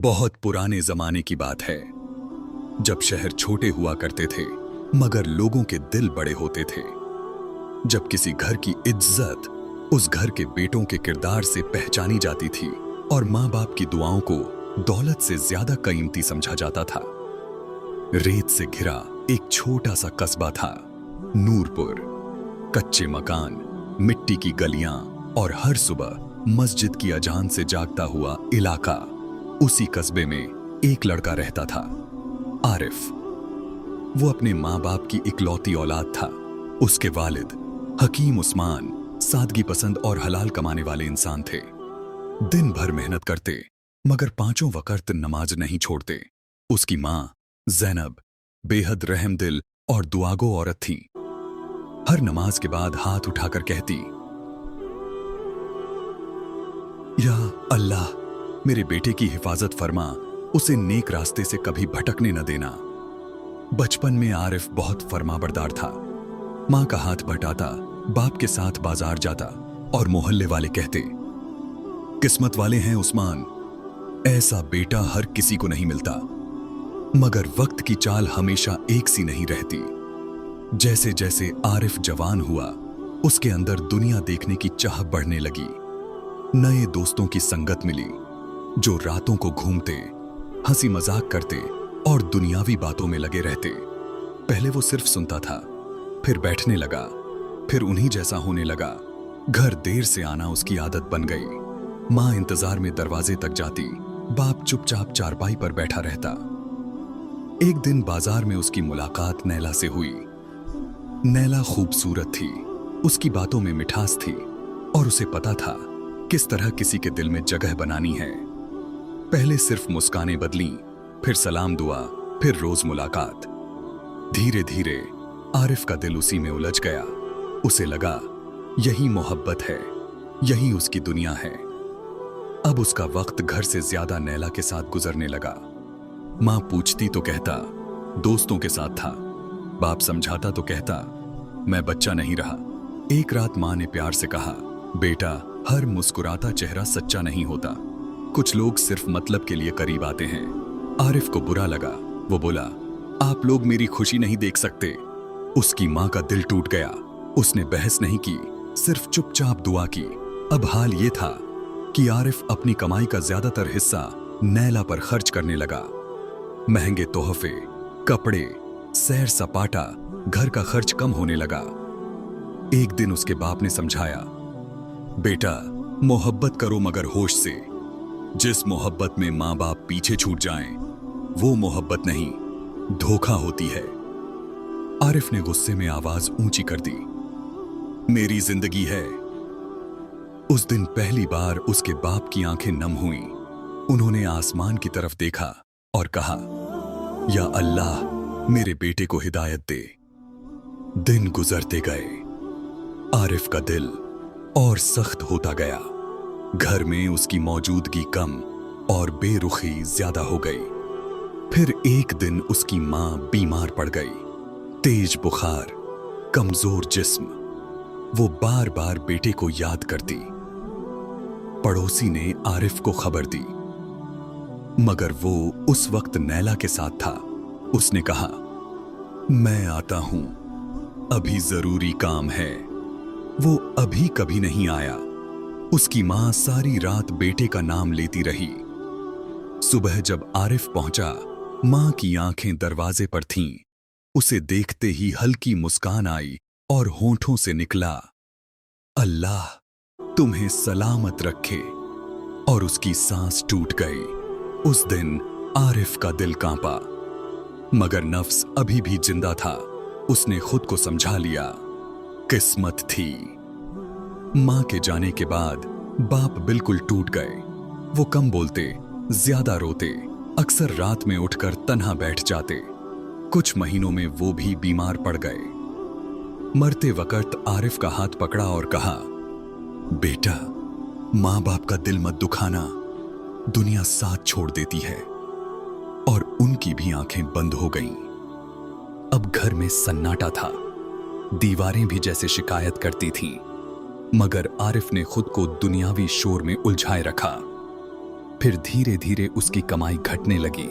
बहुत पुराने जमाने की बात है, जब शहर छोटे हुआ करते थे मगर लोगों के दिल बड़े होते थे। जब किसी घर की इज्जत उस घर के बेटों के किरदार से पहचानी जाती थी और माँ बाप की दुआओं को दौलत से ज्यादा कीमती समझा जाता था। रेत से घिरा एक छोटा सा कस्बा था नूरपुर। कच्चे मकान, मिट्टी की गलियां और हर सुबह मस्जिद की अजान से जागता हुआ इलाका। उसी कस्बे में एक लड़का रहता था, आरिफ। वो अपने माँ बाप की इकलौती औलाद था। उसके वालिद हकीम उस्मान सादगी पसंद और हलाल कमाने वाले इंसान थे। दिन भर मेहनत करते मगर पांचों वक्त नमाज नहीं छोड़ते। उसकी माँ जैनब बेहद रहमदिल और दुआगो औरत थी। हर नमाज के बाद हाथ उठाकर कहती, या अल्लाह, मेरे बेटे की हिफाजत फरमा, उसे नेक रास्ते से कभी भटकने न देना। बचपन में आरिफ बहुत फरमाबरदार था। मां का हाथ बटाता, बाप के साथ बाजार जाता और मोहल्ले वाले कहते, किस्मत वाले हैं उस्मान, ऐसा बेटा हर किसी को नहीं मिलता। मगर वक्त की चाल हमेशा एक सी नहीं रहती। जैसे जैसे आरिफ जवान हुआ, उसके अंदर दुनिया देखने की चाह बढ़ने लगी। नए दोस्तों की संगत मिली जो रातों को घूमते, हंसी मजाक करते और दुनियावी बातों में लगे रहते। पहले वो सिर्फ सुनता था, फिर बैठने लगा, फिर उन्हीं जैसा होने लगा। घर देर से आना उसकी आदत बन गई। मां इंतजार में दरवाजे तक जाती, बाप चुपचाप चारपाई पर बैठा रहता। एक दिन बाजार में उसकी मुलाकात नैला से हुई। नैला खूबसूरत थी, उसकी बातों में मिठास थी और उसे पता था किस तरह किसी के दिल में जगह बनानी है। पहले सिर्फ मुस्कानें बदली, फिर सलाम दुआ, फिर रोज मुलाकात। धीरे धीरे आरिफ का दिल उसी में उलझ गया। उसे लगा यही मोहब्बत है, यही उसकी दुनिया है। अब उसका वक्त घर से ज्यादा नैला के साथ गुजरने लगा। मां पूछती तो कहता दोस्तों के साथ था, बाप समझाता तो कहता मैं बच्चा नहीं रहा। एक रात मां ने प्यार से कहा, बेटा, हर मुस्कुराता चेहरा सच्चा नहीं होता। कुछ लोग सिर्फ मतलब के लिए करीब आते हैं। आरिफ को बुरा लगा। वो बोला, आप लोग मेरी खुशी नहीं देख सकते। उसकी मां का दिल टूट गया। उसने बहस नहीं की, सिर्फ चुपचाप दुआ की। अब हाल ये था कि आरिफ अपनी कमाई का ज्यादातर हिस्सा नैला पर खर्च करने लगा। महंगे तोहफे, कपड़े, सैर सपाटा, घर का खर्च कम होने लगा। एक दिन उसके बाप ने समझाया, बेटा, मोहब्बत करो मगर होश से। जिस मोहब्बत में मां बाप पीछे छूट जाएं, वो मोहब्बत नहीं, धोखा होती है। आरिफ ने गुस्से में आवाज ऊंची कर दी, मेरी जिंदगी है। उस दिन पहली बार उसके बाप की आंखें नम हुईं। उन्होंने आसमान की तरफ देखा और कहा, या अल्लाह, मेरे बेटे को हिदायत दे। दिन गुजरते गए। आरिफ का दिल और सख्त होता गया। घर में उसकी मौजूदगी कम और बेरुखी ज्यादा हो गई। फिर एक दिन उसकी मां बीमार पड़ गई। तेज बुखार, कमजोर जिस्म। वो बार बार बेटे को याद करती। पड़ोसी ने आरिफ को खबर दी, मगर वो उस वक्त नैला के साथ था। उसने कहा, मैं आता हूं, अभी जरूरी काम है। वो अभी कभी नहीं आया। उसकी मां सारी रात बेटे का नाम लेती रही। सुबह जब आरिफ पहुंचा, मां की आंखें दरवाजे पर थीं। उसे देखते ही हल्की मुस्कान आई और होंठों से निकला, अल्लाह तुम्हें सलामत रखे। और उसकी सांस टूट गई। उस दिन आरिफ का दिल कांपा, मगर नफ्स अभी भी जिंदा था। उसने खुद को समझा लिया, किस्मत थी। मां के जाने के बाद बाप बिल्कुल टूट गए। वो कम बोलते, ज्यादा रोते, अक्सर रात में उठकर तन्हा बैठ जाते। कुछ महीनों में वो भी बीमार पड़ गए। मरते वक्त आरिफ का हाथ पकड़ा और कहा, बेटा, मां बाप का दिल मत दुखाना, दुनिया साथ छोड़ देती है। और उनकी भी आंखें बंद हो गईं। अब घर में सन्नाटा था। दीवारें भी जैसे शिकायत करती थीं, मगर आरिफ ने खुद को दुनियावी शोर में उलझाए रखा। फिर धीरे धीरे उसकी कमाई घटने लगी,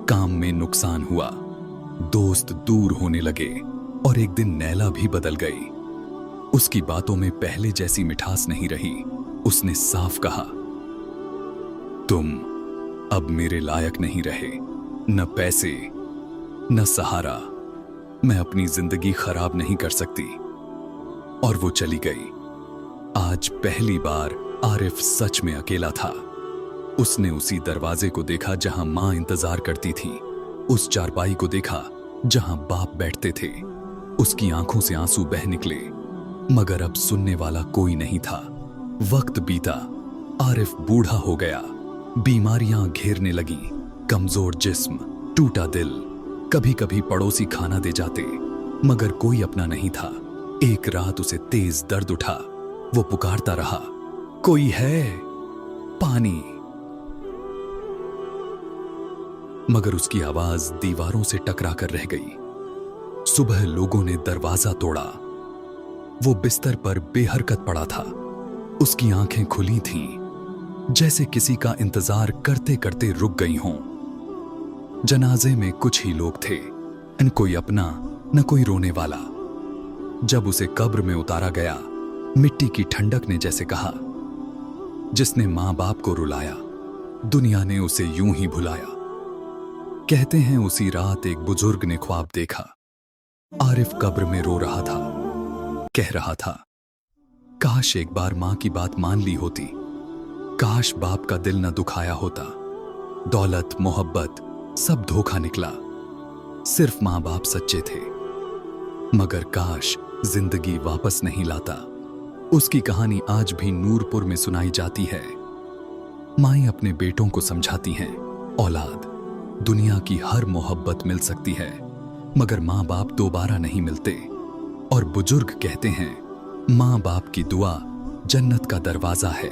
काम में नुकसान हुआ, दोस्त दूर होने लगे और एक दिन नैला भी बदल गई। उसकी बातों में पहले जैसी मिठास नहीं रही। उसने साफ कहा, तुम अब मेरे लायक नहीं रहे, न पैसे न सहारा, मैं अपनी जिंदगी खराब नहीं कर सकती। और वो चली गई। आज पहली बार आरिफ सच में अकेला था। उसने उसी दरवाजे को देखा जहां मां इंतजार करती थी, उस चारपाई को देखा जहां बाप बैठते थे। उसकी आंखों से आंसू बह निकले, मगर अब सुनने वाला कोई नहीं था। वक्त बीता, आरिफ बूढ़ा हो गया, बीमारियां घेरने लगी, कमजोर जिस्म, टूटा दिल। कभी कभी पड़ोसी खाना दे जाते, मगर कोई अपना नहीं था। एक रात उसे तेज दर्द उठा। वो पुकारता रहा, कोई है, पानी। मगर उसकी आवाज दीवारों से टकरा कर रह गई। सुबह लोगों ने दरवाजा तोड़ा। वो बिस्तर पर बेहरकत पड़ा था। उसकी आंखें खुली थीं, जैसे किसी का इंतजार करते करते रुक गई हों। जनाजे में कुछ ही लोग थे, न कोई अपना न कोई रोने वाला। जब उसे कब्र में उतारा गया, मिट्टी की ठंडक ने जैसे कहा, जिसने मां बाप को रुलाया, दुनिया ने उसे यूं ही भुलाया। कहते हैं उसी रात एक बुजुर्ग ने ख्वाब देखा। आरिफ कब्र में रो रहा था, कह रहा था, काश एक बार मां की बात मान ली होती, काश बाप का दिल न दुखाया होता। दौलत मोहब्बत सब धोखा निकला, सिर्फ मां बाप सच्चे थे। मगर काश जिंदगी वापस नहीं लाता। उसकी कहानी आज भी नूरपुर में सुनाई जाती है। माएं अपने बेटों को समझाती हैं, औलाद, दुनिया की हर मोहब्बत मिल सकती है, मगर मां बाप दोबारा नहीं मिलते। और बुजुर्ग कहते हैं, मां बाप की दुआ जन्नत का दरवाजा है,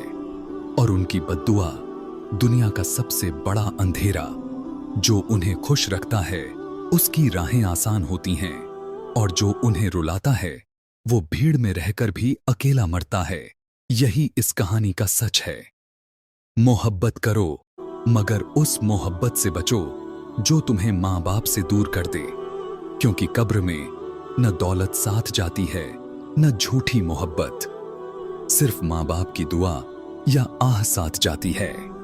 और उनकी बद्दुआ दुनिया का सबसे बड़ा अंधेरा। जो उन्हें खुश रखता है, उसकी राहें आसान होती हैं, और जो उन्हें रुलाता है, वो भीड़ में रहकर भी अकेला मरता है। यही इस कहानी का सच है। मोहब्बत करो, मगर उस मोहब्बत से बचो जो तुम्हें मां बाप से दूर कर दे, क्योंकि कब्र में न दौलत साथ जाती है, न झूठी मोहब्बत, सिर्फ मां बाप की दुआ या आह साथ जाती है।